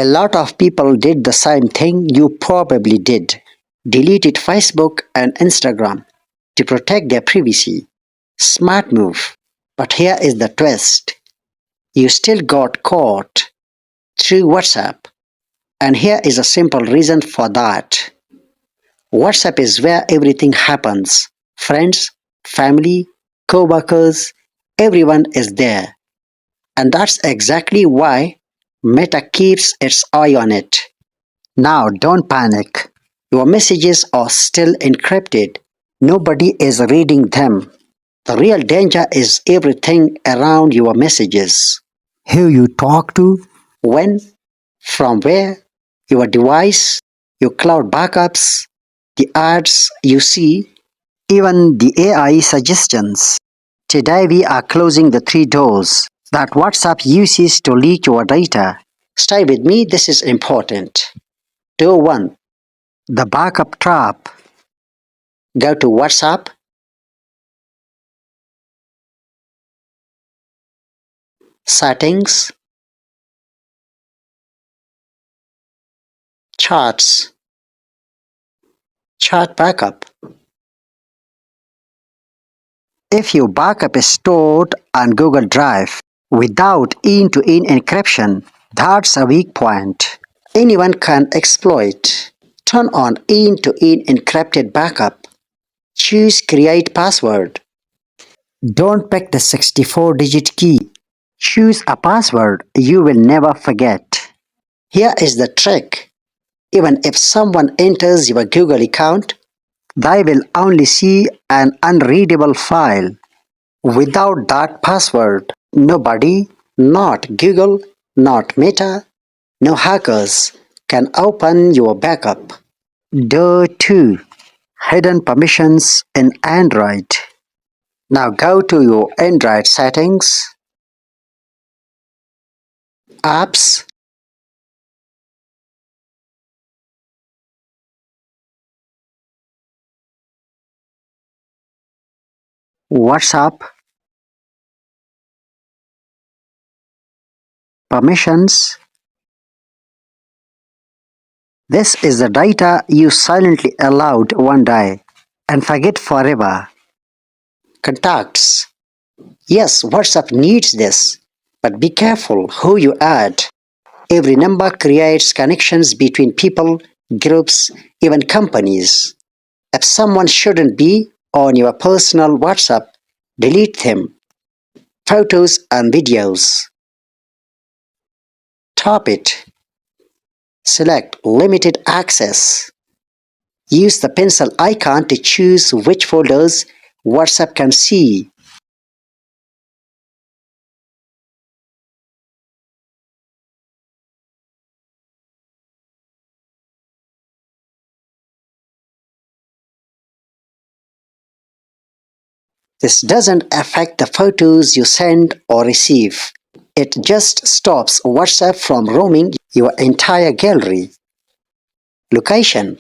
A lot of people did the same thing you probably did. Deleted Facebook and Instagram to protect their privacy. Smart move. But here is the twist. You still got caught through WhatsApp. And here is a simple reason for that. WhatsApp is where everything happens. Friends, family, co-workers, everyone is there. And that's exactly why Meta keeps its eye on it. Now don't panic. Your messages are still encrypted. Nobody is reading them. The real danger is everything around your messages. Who you talk to, when, from where, your device, your cloud backups, the ads you see, even the AI suggestions. Today we are closing the three doors that WhatsApp uses to leak your data. Stay with me, this is important. Door 1. The backup trap. Go to WhatsApp, Settings, Charts, Chart Backup. If your backup is stored on Google Drive without end-to-end encryption, that's a weak point. Anyone can exploit. Turn on end-to-end encrypted backup. Choose Create Password. Don't pick the 64-digit key. Choose a password you will never forget. Here is the trick. Even if someone enters your Google account, they will only see an unreadable file. Without that password, nobody, not Google, not Meta, no hackers can open your backup. Door 2. Hidden permissions in Android. Now go to your Android settings, Apps, WhatsApp, Permissions. This is the data you silently allowed one day and forget forever. Contacts. Yes, WhatsApp needs this, but be careful who you add. Every number creates connections between people, groups, even companies. If someone shouldn't be on your personal WhatsApp, delete them. Photos and videos. Top it. Select Limited Access. Use the pencil icon to choose which folders WhatsApp can see. This doesn't affect the photos you send or receive. It just stops WhatsApp from roaming your entire gallery. Location.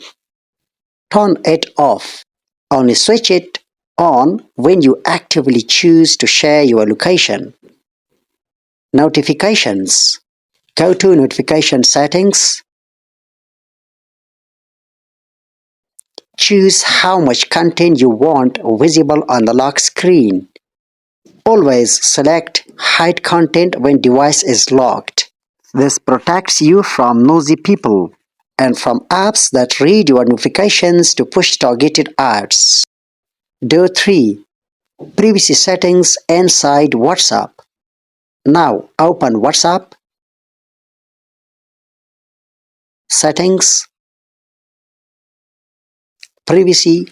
Turn it off. Only switch it on when you actively choose to share your location. Notifications. Go to Notification Settings. Choose how much content you want visible on the lock screen. Always select Hide Content when device is locked. This protects you from nosy people and from apps that read your notifications to push targeted ads. Door 3. Privacy settings inside WhatsApp. Now open WhatsApp, Settings, Privacy,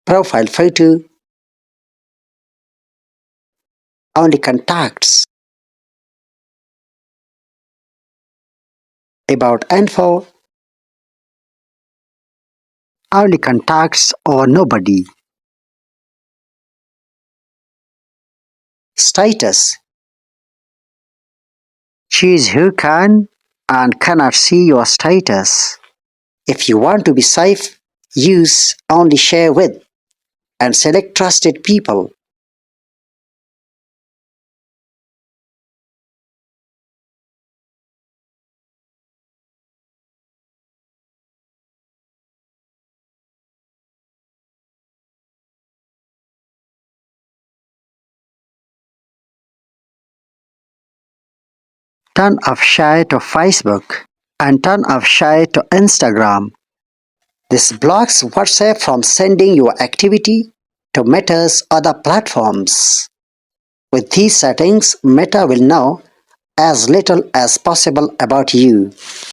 Profile Photo, Only Contacts, About Info, Only Contacts or Nobody. Status. Choose who can and cannot see your status. If you want to be safe, use Only Share With and select Trusted People. Turn off share to Facebook and turn off share to Instagram. This blocks WhatsApp from sending your activity to Meta's other platforms. With these settings, Meta will know as little as possible about you.